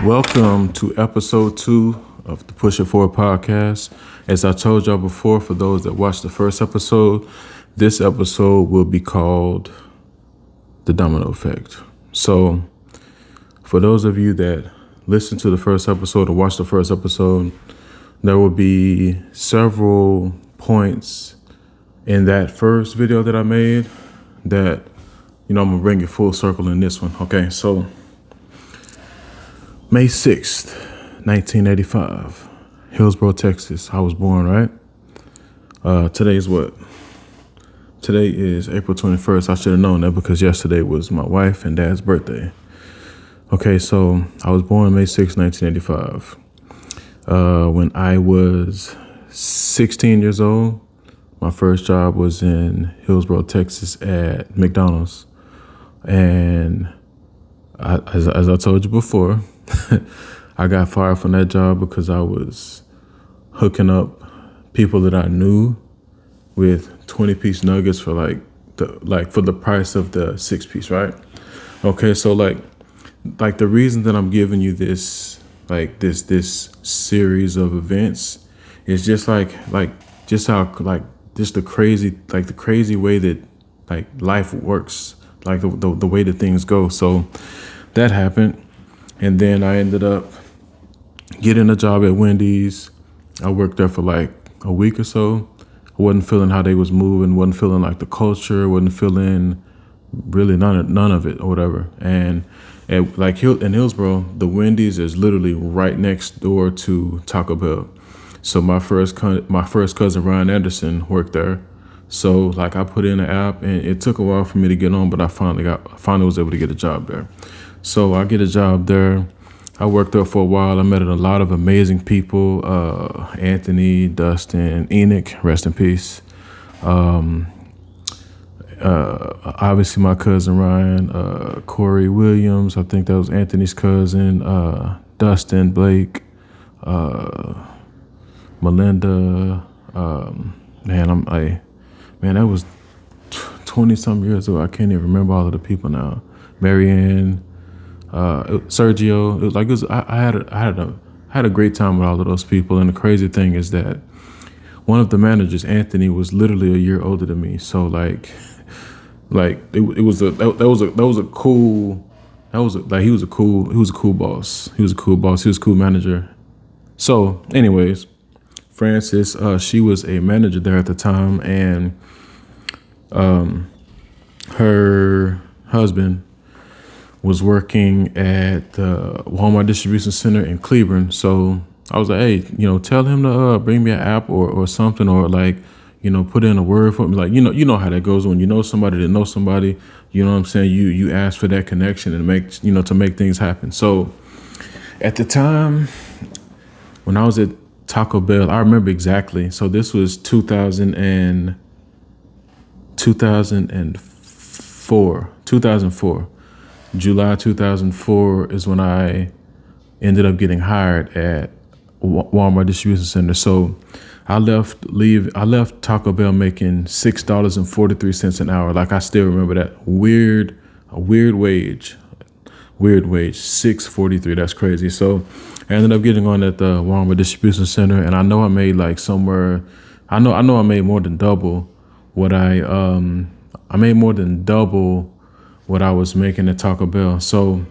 Welcome to episode 2 of the Push It Forward podcast. As I told y'all before, for those that watched the first episode, this episode will be called the Domino Effect. So, for those of you that listened to the first episode or watched the first episode, there will be several points in that first video that I made that, I'm going to bring it full circle in this one. Okay, so May 6th, 1985, Hillsboro, Texas. I was born, right? Today is what? Today is April 21st. I should have known that because yesterday was my wife and dad's birthday. Okay, so I was born May 6th, 1985. When I was 16 years old, my first job was in Hillsboro, Texas at McDonald's. And as I told you before, I got fired from that job because I was hooking up people that I knew with 20-piece nuggets for for the price of the 6-piece, right? Okay, so like the reason that I'm giving you this this series of events is just the crazy way that life works, the way that things go. So that happened. And then I ended up getting a job at Wendy's. I worked there for like a week or so. I wasn't feeling how they was moving, wasn't feeling like the culture, wasn't feeling really none of it or whatever. And in Hillsboro, the Wendy's is literally right next door to Taco Bell. So my first cousin Ryan Anderson worked there. So I put in an app, and it took a while for me to get on, but I finally was able to get a job there. So I get a job there. I worked there for a while. I met a lot of amazing people. Anthony, Dustin, Enoch, rest in peace. Obviously my cousin Ryan, Corey Williams, I think that was Anthony's cousin, Dustin, Blake, Melinda. That was 20-some years ago. I can't even remember all of the people now. Marianne. Sergio, I had a great time with all of those people. And the crazy thing is that one of the managers, Anthony, was literally a year older than me. So he was a cool boss. He was a cool boss. He was a cool manager. So anyways, Frances, she was a manager there at the time, and her husband was working at the Walmart distribution center in Cleveland. So I was like, hey, tell him to bring me an app or something, or put in a word for me. You know how that goes when you know somebody that knows somebody. You know what I'm saying? You ask for that connection and to make things happen. So at the time when I was at Taco Bell, I remember exactly. So this was 2004. July 2004 is when I ended up getting hired at Walmart distribution center. So I left Taco Bell making $6.43 an hour. I still remember that weird wage, $6.43. That's crazy. So I ended up getting on at the Walmart distribution center, and I know I made I made more than double what I made more than double what I was making at Taco Bell. So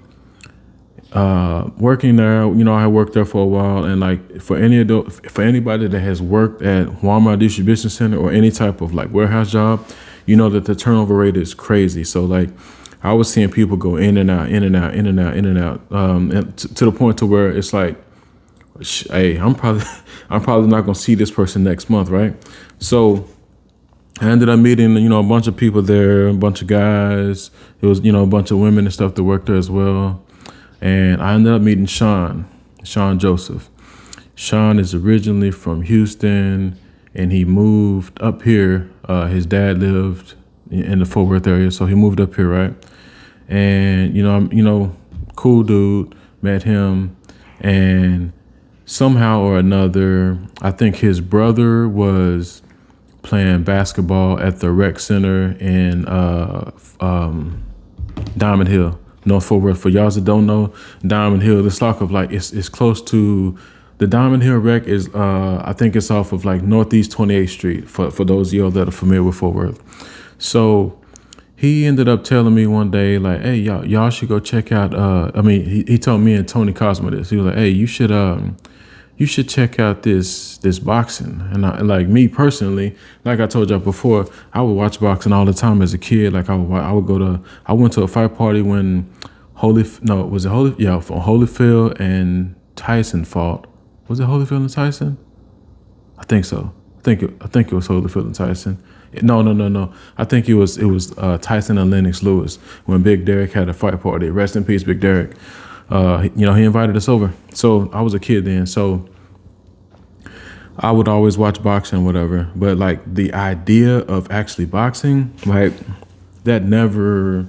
working there, I worked there for a while, and for anybody that has worked at Walmart distribution center or any type of warehouse job, that the turnover rate is crazy. So I was seeing people go in and out, and to the point to where it's hey, I'm probably not gonna see this person next month, right? So I ended up meeting, a bunch of people there, a bunch of guys. It was, a bunch of women and stuff that worked there as well. And I ended up meeting Sean Joseph. Sean is originally from Houston, and he moved up here. His dad lived in the Fort Worth area, so he moved up here, right? And, cool dude, met him. And somehow or another, I think his brother was playing basketball at the rec center in Diamond Hill. North Fort Worth. For y'all that don't know, Diamond Hill, it's like of like it's close to the Diamond Hill wreck is I think it's off of like Northeast 28th Street for those of y'all that are familiar with Fort Worth. So he ended up telling me one day, like, hey, y'all should go check out he told me and Tony Cosmo this. He was like, hey, you should check out this boxing. And like me personally, like I told y'all before, I would watch boxing all the time as a kid. Like I went to a fight party when Holyfield and Tyson fought. Was it Holyfield and Tyson? I think so. I think it was Holyfield and Tyson. No. I think it was Tyson and Lennox Lewis when Big Derek had a fight party. Rest in peace, Big Derek. He invited us over. So I was a kid then. So I would always watch boxing, whatever. But like the idea of actually boxing, that never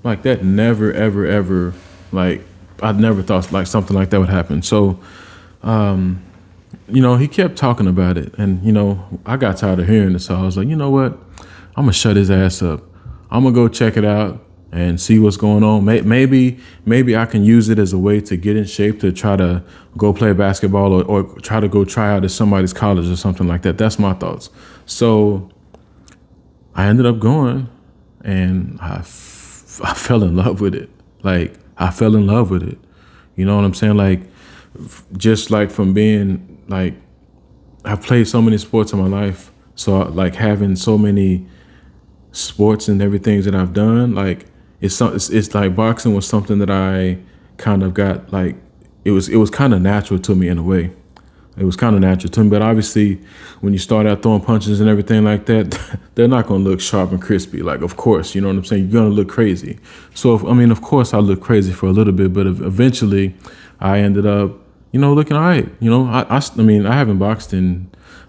ever, like I never thought like something like that would happen. So, he kept talking about it, and I got tired of hearing it. So I was like, you know what? I'm gonna shut his ass up. I'm gonna go check it out and see what's going on. Maybe I can use it as a way to get in shape to try to go play basketball or try to go try out at somebody's college or something like that. That's my thoughts. So I ended up going, and I fell in love with it. Like I fell in love with it. You know what I'm saying? Like just like from being like I've played so many sports in my life. So like having so many sports and everything that I've done, like it's like boxing was something that I kind of got like it was kind of natural to me in a way. It was kind of natural to me, but obviously when you start out throwing punches and everything like that, they're not going to look sharp and crispy. Like, of course, you know what I'm saying? You're going to look crazy. So, of course I looked crazy for a little bit, but eventually I ended up, looking all right. I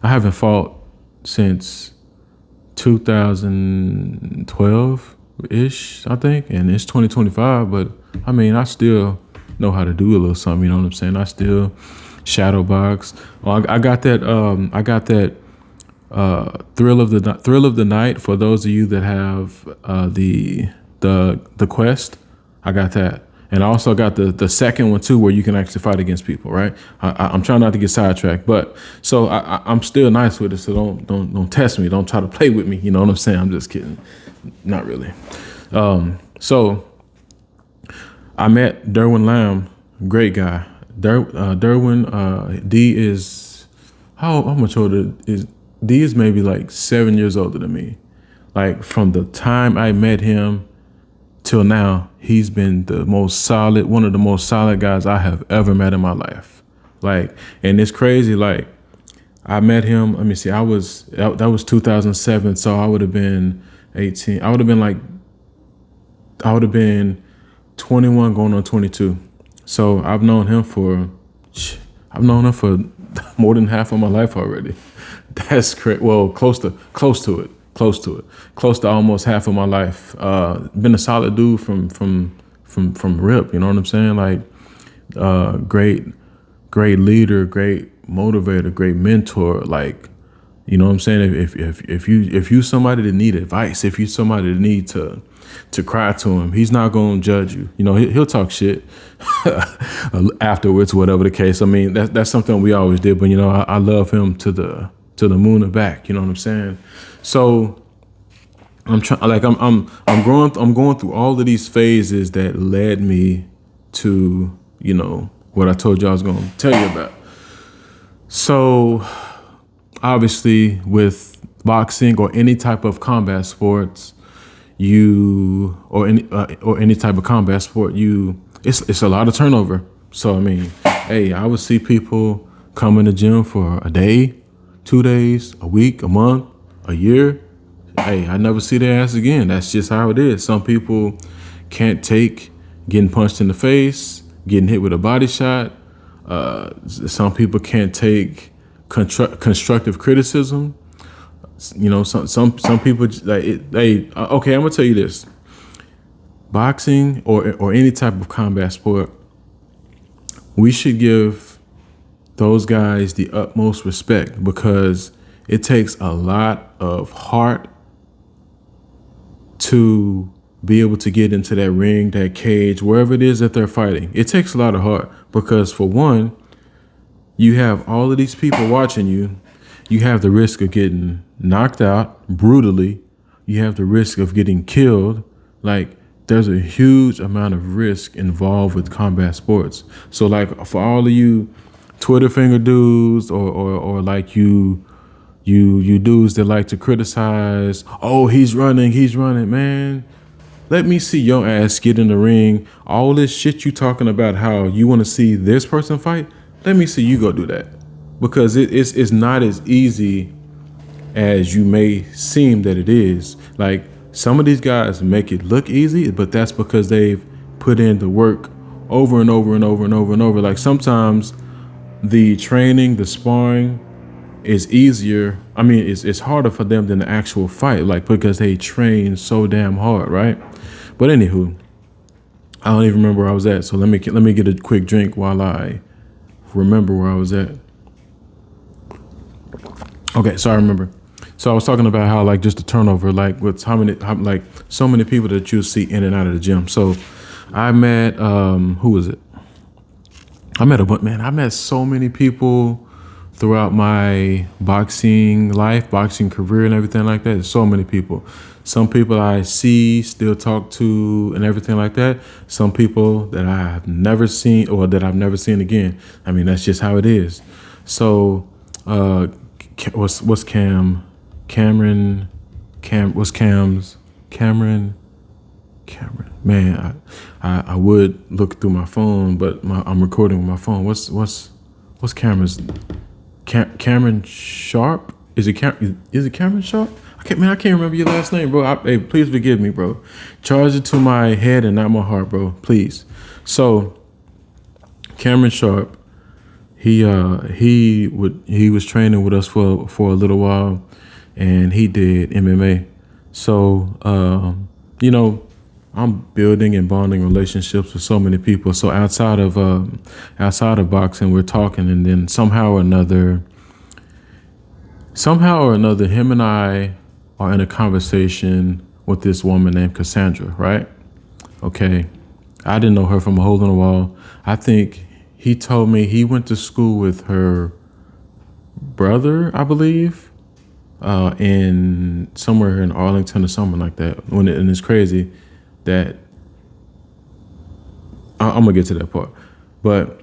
haven't fought since 2012-ish, I think, and it's 2025, but I still know how to do a little something, you know what I'm saying? I still shadow box. Well, I got that thrill of the night for those of you that have the quest. I got that. And I also got the second one too, where you can actually fight against people, right? I'm trying not to get sidetracked, but so I'm still nice with it. So don't test me. Don't try to play with me. You know what I'm saying? I'm just kidding. Not really. So I met Derwin Lamb, great guy. Derwin, D is how much older is D? Is maybe like 7 years older than me. Like from the time I met him till now, he's been one of the most solid guys I have ever met in my life. Like, and it's crazy. Like, I met him. Let me see. That was 2007. So I would have been 18. I would have been 21 going on 22. So I've known him for more than half of my life already. That's great. Well, close to it. Close to almost half of my life. Been a solid dude from rip. You know what I'm saying? Like, great leader, great motivator, great mentor. Like, you know what I'm saying? If you somebody that need advice, if you somebody that need to cry to him, he's not gonna judge you. He'll talk shit afterwards, whatever the case. That's something we always did. But I love him to the moon and back. You know what I'm saying? So I'm going through all of these phases that led me to what I told you I was going to tell you about. So obviously with boxing or any type of combat sports, or any type of combat sport, it's a lot of turnover. So hey, I would see people come in the gym for a day, 2 days, a week, a month, a year. Hey, I never see their ass again. That's just how it is. Some people can't take getting punched in the face, getting hit with a body shot. Some people can't take constructive criticism. Some people like it. Okay, I'm gonna tell you this: boxing or any type of combat sport, we should give those guys the utmost respect because it takes a lot of heart to be able to get into that ring, that cage, wherever it is that they're fighting. It takes a lot of heart because, for one, you have all of these people watching you. You have the risk of getting knocked out brutally. You have the risk of getting killed. Like, there's a huge amount of risk involved with combat sports. So, like, for all of you Twitter finger dudes, or like you dudes that like to criticize, oh, he's running, man. Let me see your ass get in the ring. All this shit you talking about how you want to see this person fight, let me see you go do that. Because it's not as easy as you may seem that it is. Like, some of these guys make it look easy, but that's because they've put in the work over and over and over and over and over. Like, sometimes the training, the sparring is easier. I mean, it's harder for them than the actual fight, like, because they train so damn hard, right? But anywho, I don't even remember where I was at. So let me get a quick drink while I remember where I was at. Okay, so I remember. So I was talking about how, like, just the turnover, like, with like so many people that you see in and out of the gym. So I met who was it? I met so many people throughout my boxing life, boxing career, and everything like that. So many people. Some people I see, still talk to, and everything like that. Some people that I have never seen, or that I've never seen again. I mean, that's just how it is. So, what's Cam? Cameron? What's Cam's? Cameron? Man, I would look through my phone, but I'm recording with my phone. What's Cameron's? Cameron Sharp? Is it Cameron Sharp? I can't remember your last name, bro. Hey, please forgive me, bro. Charge it to my head and not my heart, bro. Please. So, Cameron Sharp, he was training with us for a little while, and he did MMA. So, I'm building and bonding relationships with so many people. So outside of boxing, we're talking, and then somehow or another, him and I are in a conversation with this woman named Cassandra, right? Okay. I didn't know her from a hole in the wall. I think he told me he went to school with her brother, I believe, in somewhere in Arlington or something like that. And it's crazy that I'm gonna get to that part, but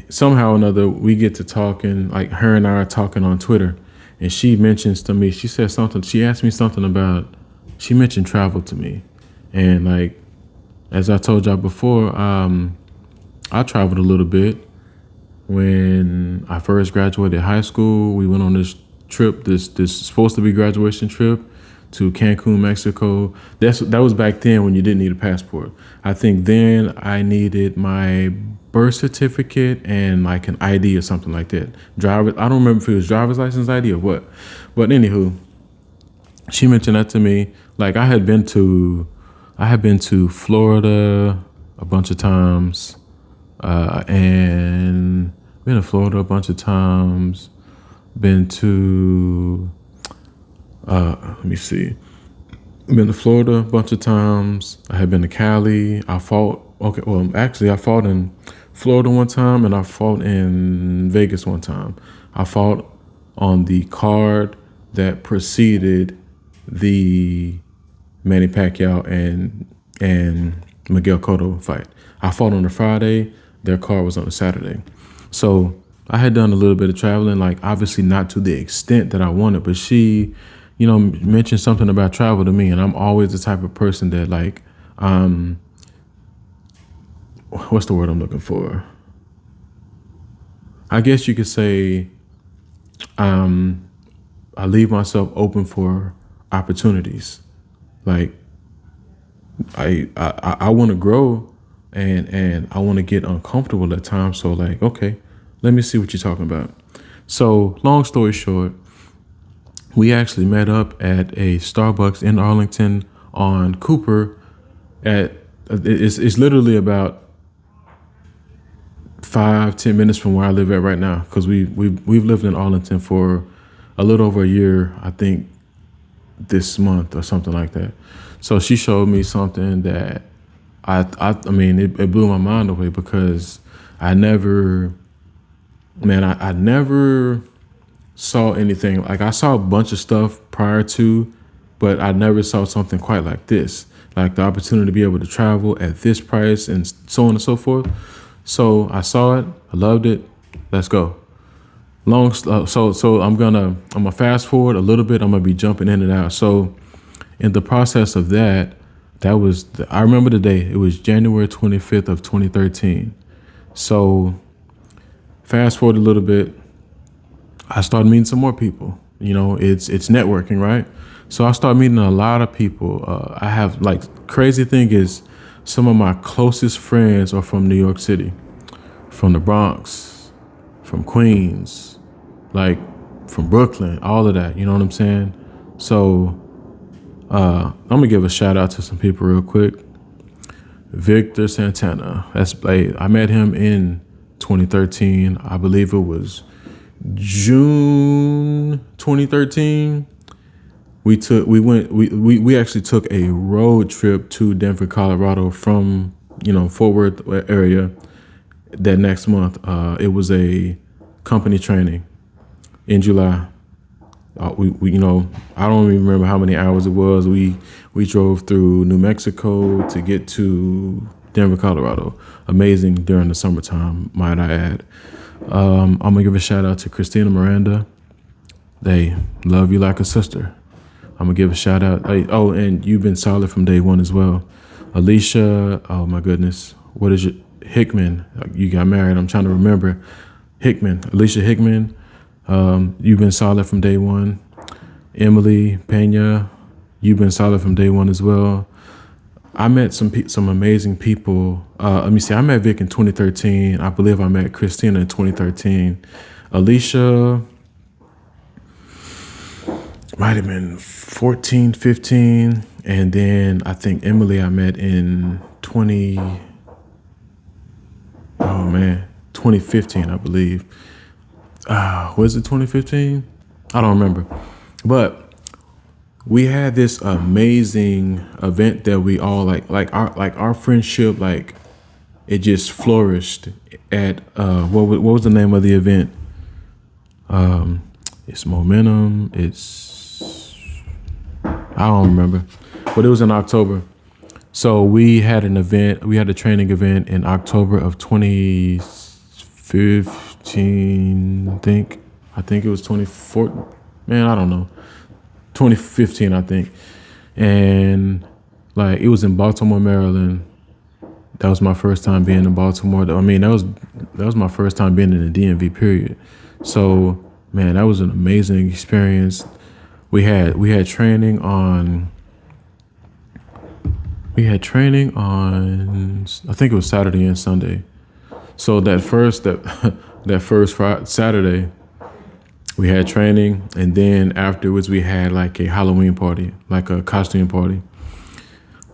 somehow or another we get to talking. Like, her and I are talking on Twitter, and she mentions to me, she said something. She asked me something about. She mentioned travel to me, and, like, as I told y'all before, I traveled a little bit. When I first graduated high school, we went on this trip. This supposed to be graduation trip to Cancun, Mexico. That was back then when you didn't need a passport. I think then I needed my birth certificate and, like, an ID or something like that. I don't remember if it was driver's license ID or what. But anywho, she mentioned that to me. Like, I had been to Florida a bunch of times, and been to Florida a bunch of times. Been to let me see. I've been to Florida a bunch of times. I had been to Cali. I fought in Florida one time, and I fought in Vegas one time. I fought on the card that preceded the Manny Pacquiao and Miguel Cotto fight. I fought on the Friday. Their card was on the Saturday. So I had done a little bit of traveling, like, obviously not to the extent that I wanted, but she, mentioned something about travel to me, and I'm always the type of person that, like, what's the word I'm looking for? I guess you could say, I leave myself open for opportunities. Like, I want to grow, and I want to get uncomfortable at times. So, like, okay, let me see what you're talking about. So, long story short, we actually met up at a Starbucks in Arlington on Cooper. It's literally about 5-10 minutes from where I live at right now, because we've lived in Arlington for a little over a year, I think, this month or something like that. So she showed me something that I mean, it blew my mind away because I never, man, I never saw anything. Like I saw a bunch of stuff prior to, but I never saw something quite like this. Like the opportunity to be able to travel at this price and so on and so forth. So I saw it, I loved it. Let's go. So I'm gonna fast forward a little bit. I'm gonna be jumping in and out. So in the process of that, I remember the day. It was January 25th of 2013. So fast forward a little bit, I started meeting some more people. You know, it's networking, right? So I started meeting a lot of people. I have like crazy thing is some of my closest friends are from New York City, from the Bronx, from Queens, like from Brooklyn, all of that. You know what I'm saying? So I'm gonna give a shout out to some people real quick. Victor Santana. I met him in 2013. I believe it was June 2013. We actually took a road trip to Denver, Colorado from, Fort Worth area that next month. It was a company training in July. I don't even remember how many hours it was. We drove through New Mexico to get to Denver, Colorado. Amazing during the summertime, might I add. I'm gonna give a shout out to Christina Miranda. They love you like a sister. I'm gonna give a shout out. Oh, and you've been solid from day one as well. Alicia, oh my goodness, what is it? Hickman, you got married. I'm trying to remember. Alicia Hickman. You've been solid from day one. Emily Pena, you've been solid from day one as well. I met some amazing people. Let me see. I met Vic in 2013. I believe I met Christina in 2013. Alicia might have been 14, 15. And then I think Emily I met in 2015, I believe. Was it 2015? I don't remember. But we had this amazing event that we all like our friendship, like it just flourished at what was the name of the event? It's Momentum. I don't remember, but it was in October. So we had an event. We had a training event in October of 2015. I think it was 2014. Man, I don't know. 2015, I think. And like it was in Baltimore, Maryland. That was my first time being in Baltimore. I mean, that was my first time being in the DMV period. So, man, that was an amazing experience. We had training on I think it was Saturday and Sunday. So that first Saturday, we had training, and then afterwards we had like a Halloween party, like a costume party.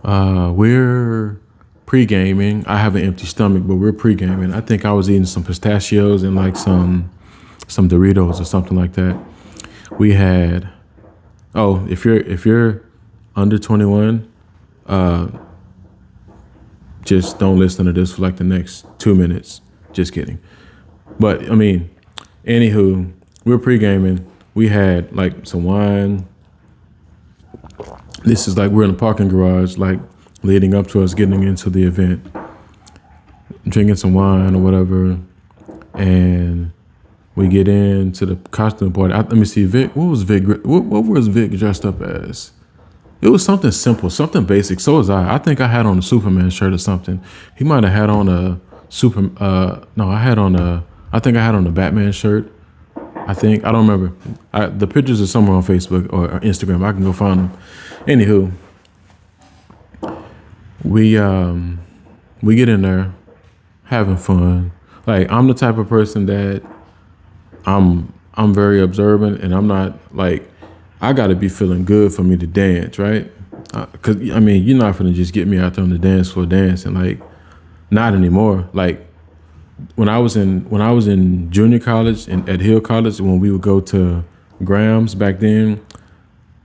We're pre-gaming. I have an empty stomach, but we're pre-gaming. I think I was eating some pistachios and like some Doritos or something like that. We had, if you're under 21, just don't listen to this for like the next 2 minutes. Just kidding. But I mean, anywho, we're pre-gaming. We had like some wine. This is like we're in a parking garage, like leading up to us getting into the event, drinking some wine or whatever, and we get into the costume party. Let me see, Vic. What was Vic dressed up as? It was something simple, something basic. So was I. I think I had on a Superman shirt or something. He might have had on a I think I had on a Batman shirt. I don't remember. The pictures are somewhere on Facebook or Instagram. I can go find them. Anywho, we get in there having fun. Like I'm the type of person that I'm very observant, and I'm not like, I got to be feeling good for me to dance, right? Because I mean, you're not gonna just get me out there on the dance floor dancing, like not anymore. Like when I was in junior college and at Hill College, when we would go to Graham's back then,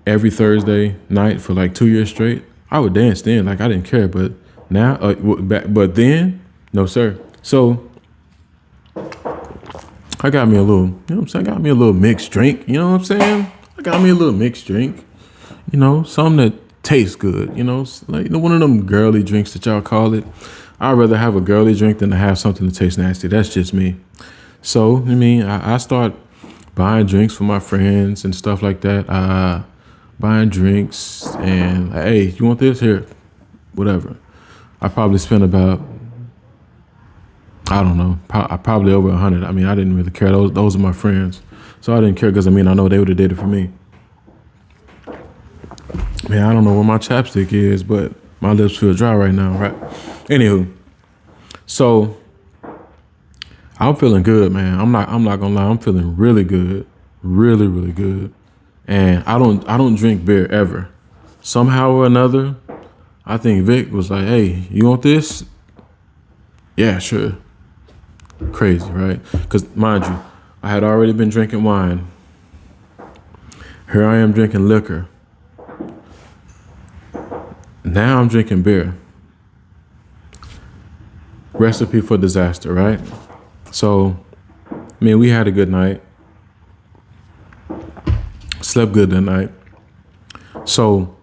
every Thursday night for like 2 years straight, I would dance then, like I didn't care. But now, but then, no sir. So I got me a little, you know what I'm saying? I got me a little mixed drink. You know what I'm saying? I got me a little mixed drink. You know, something that tastes good. You know, like one of them girly drinks that y'all call it. I'd rather have a girly drink than to have something that tastes nasty. That's just me. So I mean, I start buying drinks for my friends and stuff like that. Buying drinks and hey, you want this here? Whatever. I probably spent about, I don't know, probably over 100. I mean, I didn't really care. Those are my friends, so I didn't care because I mean I know they would have did it for me. Man, I don't know where my chapstick is, but my lips feel dry right now. Right? Anywho, so I'm feeling good, man. I'm not gonna lie. I'm feeling really good, really good. And I don't drink beer ever. Somehow or another, I think Vic was like, "Hey, you want this?" Yeah, sure. Crazy, right? Because mind you, I had already been drinking wine. Here I am drinking liquor. Now I'm drinking beer. Recipe for disaster, right? So, I mean, we had a good night. Slept good that night. So,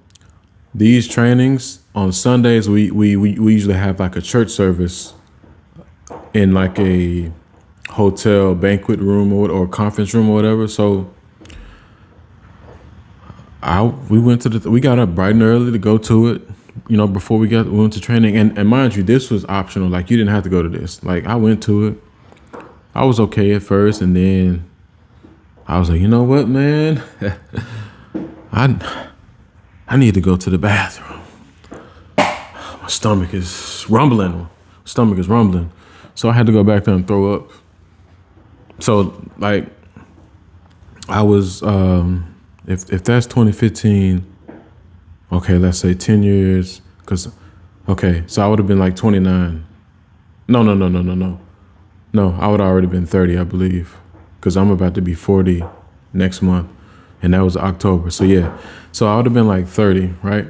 these trainings on Sundays, we usually have like a church service in like a hotel banquet room or conference room or whatever. So, we got up bright and early to go to it. You know, before we went to training, and mind you, this was optional. Like you didn't have to go to this. Like I went to it. I was okay at first, and then I was like, you know what, man, I need to go to the bathroom. My stomach is rumbling. So I had to go back there and throw up. So like, I was if that's 2015. Okay, let's say 10 years, so I would have been like 29. No. No, I would have already been 30, I believe, because I'm about to be 40 next month, and that was October. So yeah, so I would have been like 30, right?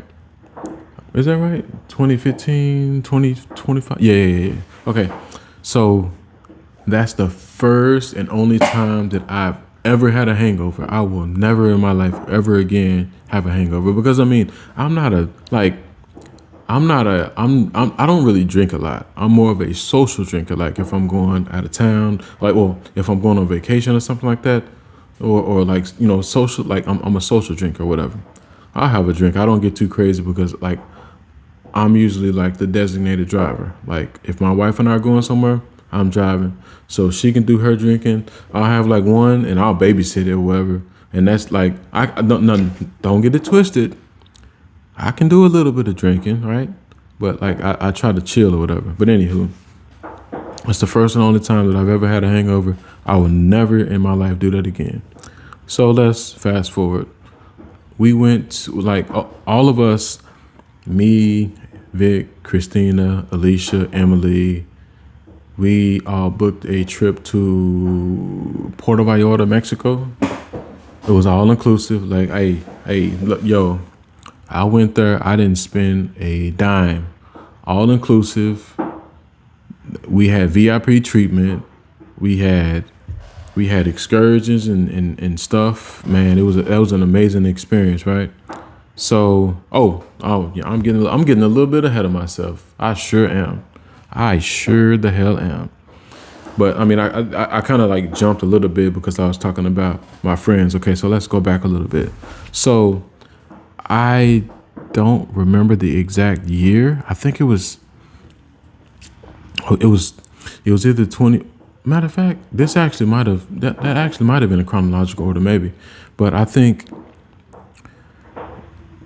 Is that right? 2015, 2025? Yeah. Okay, so that's the first and only time that I've ever had a hangover. I will never in my life ever again have a hangover because I mean I don't really drink a lot. I'm more of a social drinker. Like if I'm going out of town, if I'm going on vacation or something like that, or like social. Like I'm a social drinker or whatever. I'll have a drink. I don't get too crazy because like I'm usually like the designated driver. Like if my wife and I are going somewhere, I'm driving, so she can do her drinking. I'll have like one, and I'll babysit it or whatever. And that's like I don't get it twisted. I can do a little bit of drinking, right? But like I try to chill or whatever. But anywho, it's the first and only time that I've ever had a hangover. I will never in my life do that again. So let's fast forward. We went to, like all of us, me, Vic, Christina, Alicia, Emily. We all booked a trip to Puerto Vallarta, Mexico. It was all inclusive. Like, hey, look, yo, I went there. I didn't spend a dime. All inclusive. We had VIP treatment. We had excursions and stuff. Man, that was an amazing experience, right? So, yeah, I'm getting a little bit ahead of myself. I sure am. I sure the hell am. But I mean, I kind of like jumped a little bit because I was talking about my friends. Okay, so let's go back a little bit. So I don't remember the exact year. I think it was either 20. Matter of fact, that actually might have been a chronological order, maybe. But I think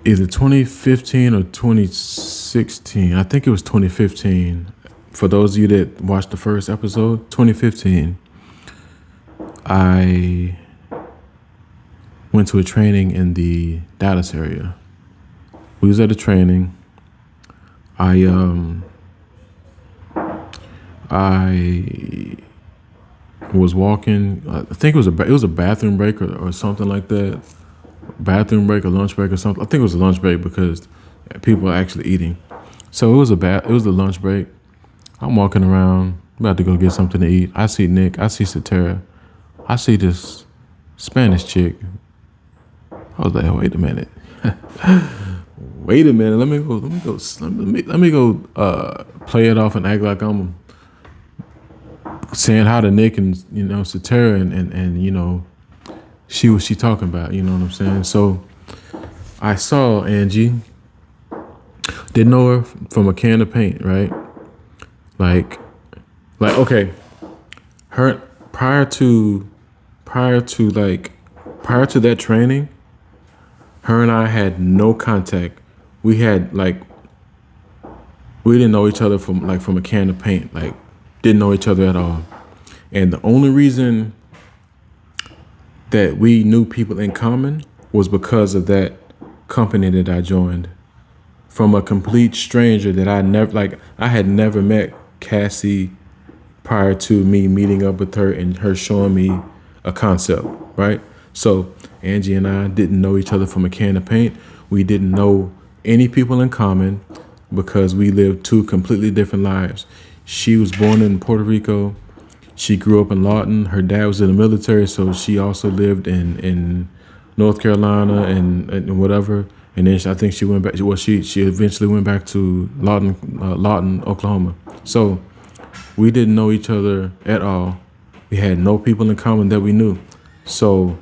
either 2015 or 2016. I think it was 2015. For those of you that watched the first episode, 2015, I went to a training in the Dallas area. We was at a training. I was walking. I think it was a bathroom break or something like that. Bathroom break or lunch break or something. I think it was a lunch break because People are actually eating. So it was a lunch break. I'm walking around, about to go get something to eat. I see Nick, I see Satara, I see this Spanish chick. I was like, wait a minute. Wait a minute, let me go play it off and act like I'm saying hi to Nick and Satara and she was she talking about, you know what I'm saying? So I saw Angie, didn't know her from a can of paint, right? Like okay, her prior to that training, her and I had no contact. We had we didn't know each other from a can of paint, like didn't know each other at all. And the only reason that we knew people in common was because of that company that I joined. From a complete stranger that I had never met Cassie prior to me meeting up with her and her showing me a concept, right? So Angie and I didn't know each other from a can of paint. We didn't know any people in common because we lived two completely different lives. She was born in Puerto Rico. She grew up in Lawton. Her dad was in the military, so she also lived in North Carolina and whatever. And then I think she went back. Well, she eventually went back to Lawton, Oklahoma. So we didn't know each other at all. We had no people in common that we knew. So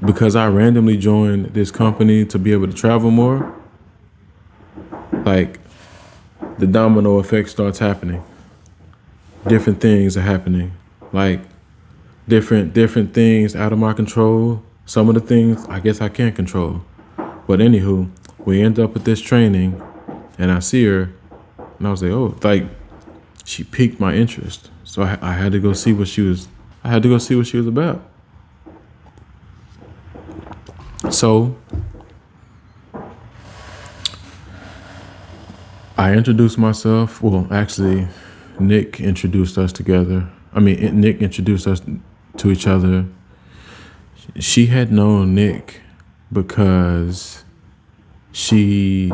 because I randomly joined this company to be able to travel more, like the domino effect starts happening. Different things are happening, like different things out of my control. Some of the things I guess I can't control. But anywho, we end up with this training and I see her and I was like, oh, like she piqued my interest. So I had to go see what she was about. So I introduced myself. Well, actually, Nick introduced us together. Nick introduced us to each other. She had known Nick because I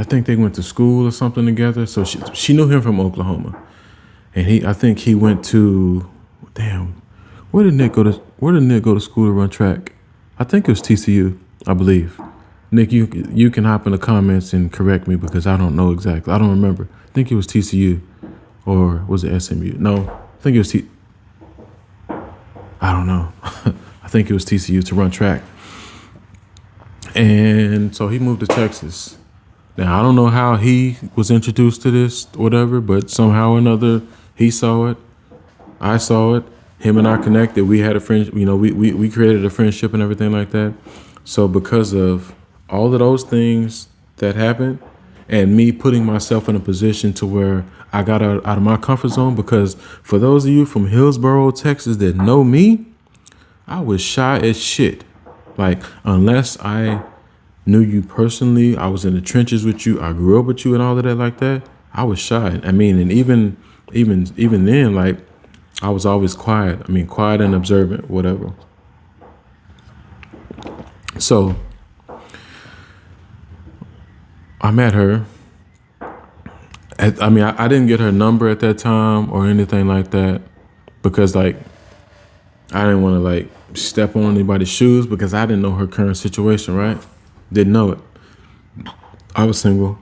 think they went to school or something together. So she knew him from Oklahoma, and I think he went to, where did Nick go to school to run track? I think it was TCU, I believe. Nick, you can hop in the comments and correct me because I don't know exactly. I don't remember. I think it was TCU, or was it SMU? No, I think it was I don't know. I think it was TCU to run track. And so he moved to Texas. Now, I don't know how he was introduced to this, whatever, but somehow or another, he saw it. I saw it. Him and I connected. We had a friend, we created a friendship and everything like that. So because of all of those things that happened and me putting myself in a position to where I got out of my comfort zone, because for those of you from Hillsboro, Texas that know me, I was shy as shit. Like, unless I knew you personally, I was in the trenches with you, I grew up with you and all of that like that, I was shy. I mean, and even then, like, I was always quiet. I mean, quiet and observant, whatever. So I met her. I didn't get her number at that time or anything like that because, like, I didn't want to, like, step on anybody's shoes because I didn't know her current situation, right? Didn't know it. I was single.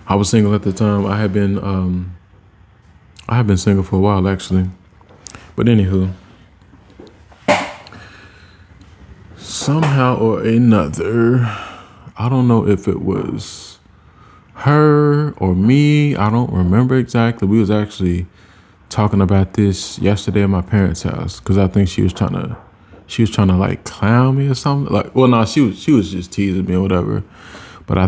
At the time. I had been single for a while, actually. But anywho, somehow or another, I don't know if it was her or me. I don't remember exactly. We was actually talking about this yesterday at my parents' house because I think she was trying to like clown me or something. Like, well, no, she was just teasing me or whatever. But I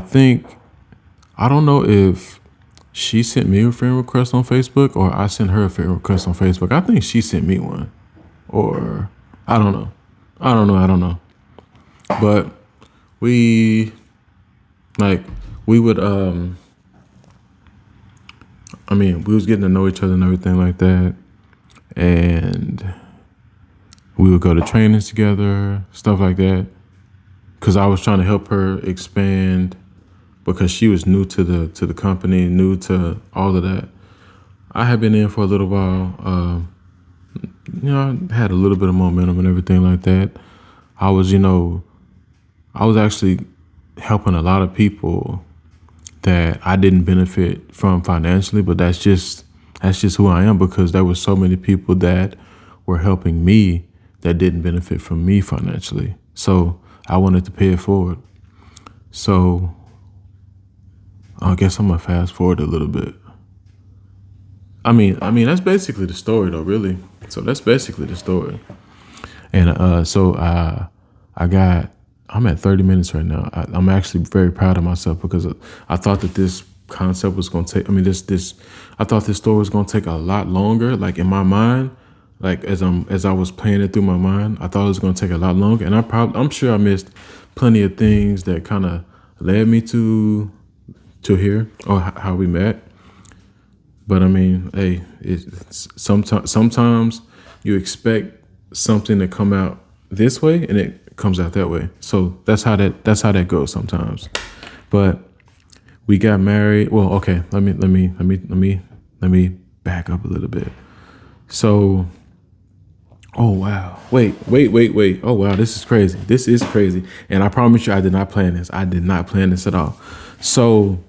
don't know if she sent me a friend request on Facebook or I sent her a friend request on Facebook. I think she sent me one, or I don't know. But we would we was getting to know each other and everything like that, and we would go to trainings together, stuff like that. because I was trying to help her expand because she was new to the company, new to all of that. I had been in for a little while. I had a little bit of momentum and everything like that. I was, I was actually helping a lot of people that I didn't benefit from financially, but that's just who I am, because there were so many people that were helping me that didn't benefit from me financially. So I wanted to pay it forward. So I guess I'm gonna fast forward a little bit. I mean that's basically the story though, really. So that's basically the story. And I'm at 30 minutes right now. I'm actually very proud of myself because I thought that this concept was going to take, I thought this story was going to take a lot longer. Like in my mind, like as I was playing it through my mind, I thought it was going to take a lot longer. And I'm sure I missed plenty of things that kind of led me to here, or how we met. But I mean, hey, sometimes you expect something to come out this way and it comes out that way. So that's how that goes sometimes. But we got married. Well, okay, let me back up a little bit. So, oh wow. Wait. Oh wow, this is crazy. This is crazy. And I promise you I did not plan this. I did not plan this at all. So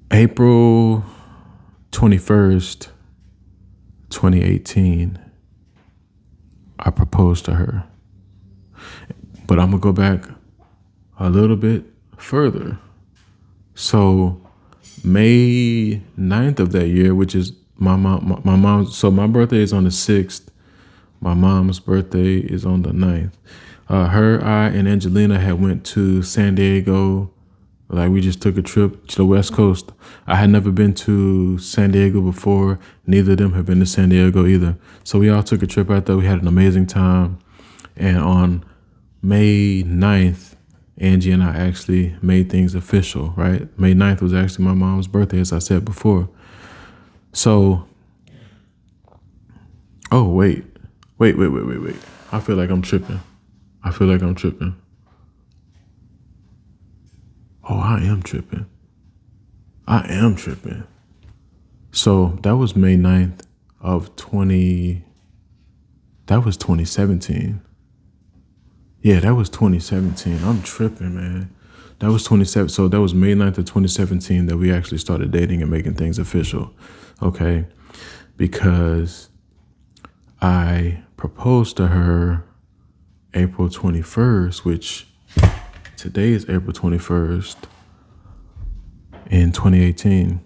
April 21st, 2018, I proposed to her. But I'm going to go back a little bit further. So May 9th of that year, which is my mom. So my birthday is on the 6th. My mom's birthday is on the 9th. I, and Angelina had went to San Diego. Like we just took a trip to the West Coast. I had never been to San Diego before. Neither of them have been to San Diego either. So we all took a trip out there. We had an amazing time. And on May 9th, Angie and I actually made things official, right? May 9th was actually my mom's birthday, as I said before. So, oh, wait. I feel like I'm tripping. Oh, I am tripping. So that was May 9th of 2017. Yeah, that was 2017. I'm tripping, man. That was 27. So that was May 9th of 2017 that we actually started dating and making things official. Okay. Because I proposed to her April 21st, which today is April 21st in 2018.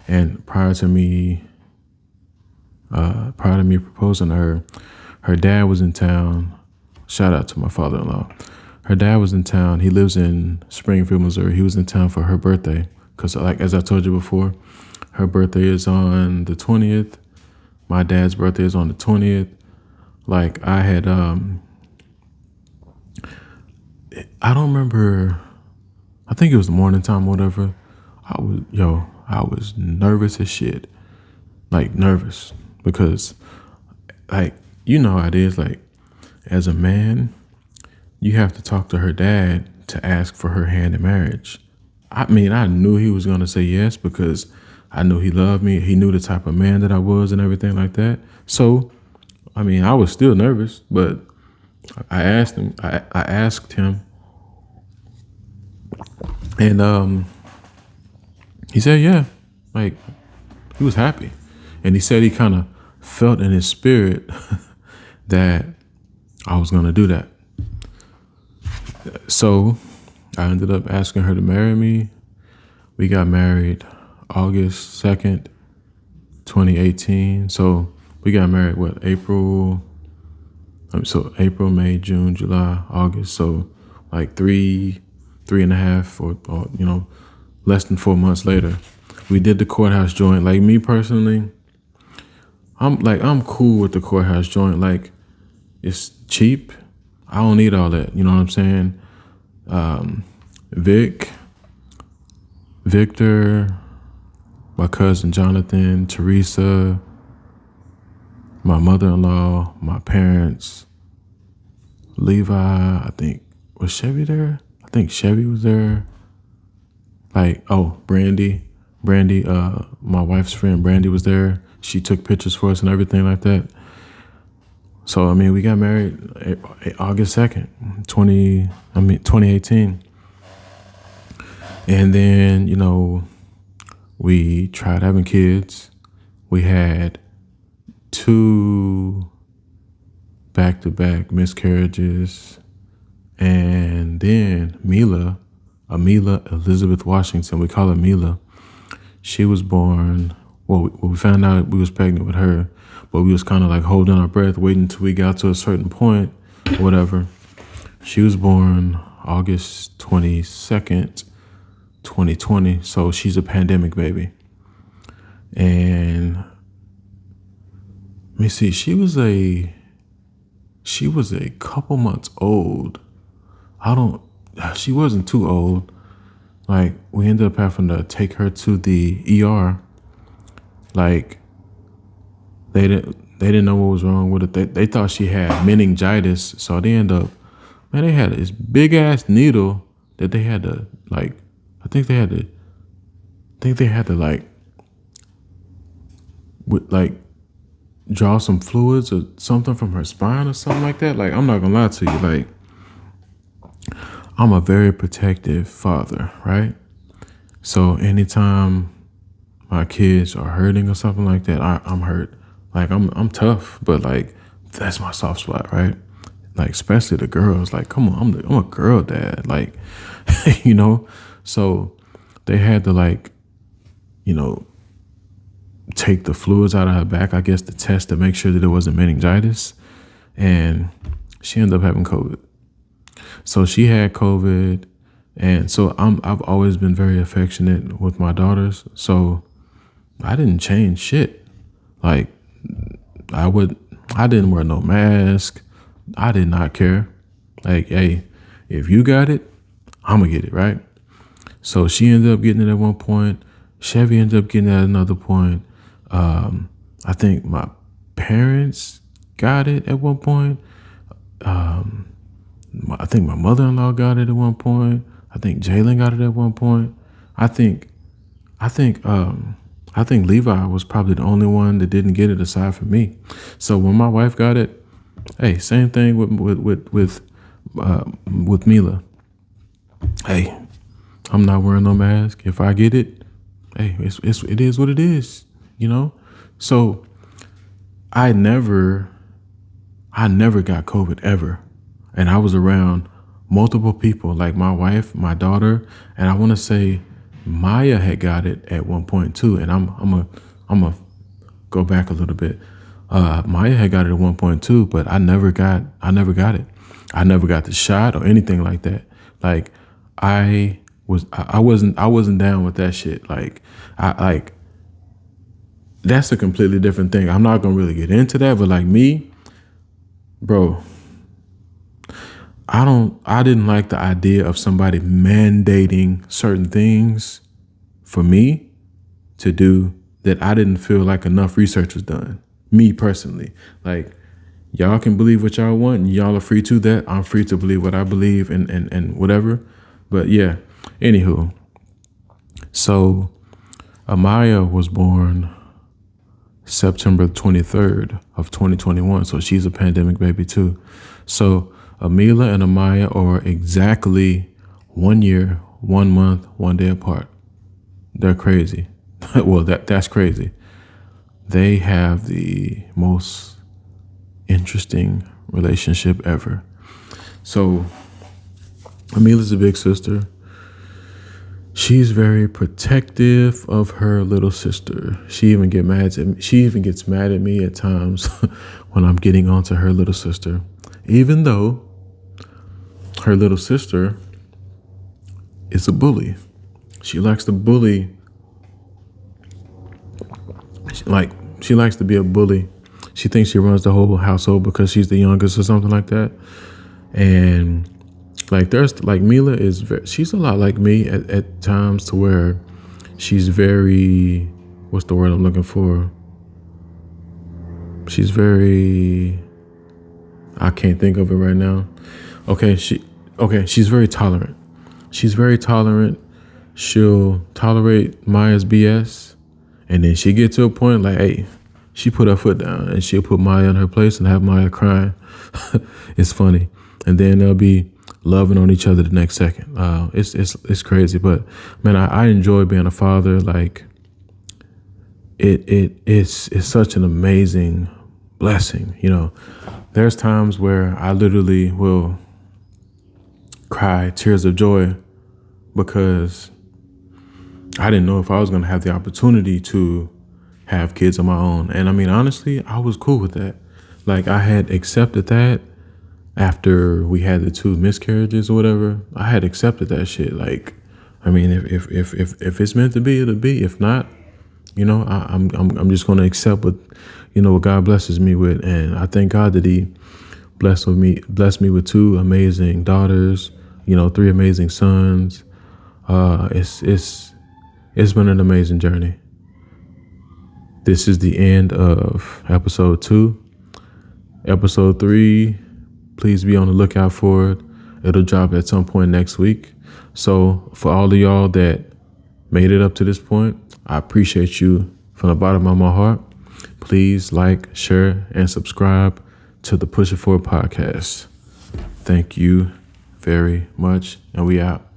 And prior to me proposing to her dad was in town. Shout out to my father-in-law. Her dad was in town. He lives in Springfield, Missouri. He was in town for her birthday. Because like, as I told you before, her birthday is on the 20th. My dad's birthday is on the 20th. Like I had, I don't remember. I think it was the morning time, whatever. I was nervous as shit. Like nervous because like, you know how it is. Like as a man, you have to talk to her dad to ask for her hand in marriage. I mean, I knew he was going to say yes because I knew he loved me. He knew the type of man that I was and everything like that. So, I mean, I was still nervous, but I asked him, and he said, yeah, like he was happy. And he said he kind of felt in his spirit that I was going to do that. So I ended up asking her to marry me. We got married August 2nd, 2018. So we got married, April, May, June, July, August. So like three and a half or less than 4 months later, we did the courthouse joint. Like me personally, I'm cool with the courthouse joint. Like it's cheap. I don't need all that. You know what I'm saying? Victor, my cousin Jonathan, Teresa, my mother-in-law, my parents, Levi, I think, was Chevy there? I think Chevy was there. Like, oh, Brandy, my wife's friend Brandy was there. She took pictures for us and everything like that. So I mean, we got married August 2nd, 2018. And then, we tried having kids. We had 2 back-to-back miscarriages. And then Amila Elizabeth Washington, we call her Mila. She was born, we found out we was pregnant with her, but we was kind of like holding our breath, waiting until we got to a certain point, whatever. She was born August 22nd, 2020. So she's a pandemic baby. And let me see, she was a couple months old. She wasn't too old. Like, we ended up having to take her to the ER. Like, they didn't know what was wrong with it. They thought she had meningitis. So they they had this big ass needle that they had to like, I think they had to draw some fluids or something from her spine or something like that. Like, I'm not gonna lie to you. Like, I'm a very protective father, right? So anytime my kids are hurting or something like that, I'm hurt. Like, I'm tough, but like, that's my soft spot, right? Like, especially the girls. Like, come on, I'm a girl dad. Like, So they had to take the fluids out of her back, I guess, to test to make sure that it wasn't meningitis. And she ended up having COVID. So she had COVID. And so I've always been very affectionate with my daughters. So I didn't change shit. Like, I didn't wear no mask. I did not care. Like, hey, if you got it, I'm gonna get it, right? So she ended up getting it at one point. Chevy ended up getting it at another point. I think my parents got it at one point. I think my mother-in-law got it at one point. I think Jalen got it at one point. I think Levi was probably the only one that didn't get it aside from me. So when my wife got it, hey, same thing with Mila. Hey, I'm not wearing no mask. If I get it, hey, it is what it is, So I never got COVID ever. And I was around multiple people, like my wife, my daughter, and I want to say Maya had got it at one point too. And I'm gonna go back a little bit. Maya had got it at one point too, but I never got it. I never got the shot or anything like that. Like, I wasn't down with that shit. That's a completely different thing. I'm not gonna really get into that, but like me, bro, I didn't like the idea of somebody mandating certain things for me to do that I didn't feel like enough research was done. Me personally. Like, y'all can believe what y'all want and y'all are free to that. I'm free to believe what I believe and whatever. But yeah, anywho. So Amaya was born September 23rd of 2021. So she's a pandemic baby too. So Amila and Amaya are exactly 1 year, 1 month, 1 day apart. They're crazy. Well, that's crazy. They have the most interesting relationship ever. So Amila's a big sister. She's very protective of her little sister. She even gets mad at me at times when I'm getting onto her little sister, even though her little sister is a bully. She likes to bully. She likes to be a bully. She thinks she runs the whole household because she's the youngest or something like that. And Mila she's a lot like me at times, to where she's very, what's the word I'm looking for? She's very, I can't think of it right now. Okay, she's very tolerant. She's very tolerant. She'll tolerate Maya's BS, and then she get to a point like, hey, she put her foot down, and she'll put Maya in her place and have Maya crying. It's funny, and then they'll be loving on each other the next second. It's crazy, but man, I enjoy being a father. Like it's such an amazing blessing. You know, there's times where I literally will cry tears of joy because I didn't know if I was going to have the opportunity to have kids of my own. And I mean, honestly, I was cool with that. Like I had accepted that after we had the 2 miscarriages or whatever. I had accepted that shit. Like, I mean, if it's meant to be, it'll be. If not, you know, I'm just going to accept what, you know, what God blesses me with. And I thank God that He blessed me with 2 amazing daughters, you know, 3 amazing sons. It's been an amazing journey. This is the end of episode 2. Episode 3, please be on the lookout for it. It'll drop at some point next week. So for all of y'all that made it up to this point, I appreciate you from the bottom of my heart. Please like, share, and subscribe to the Push It Forward podcast. Thank you very much, and we out.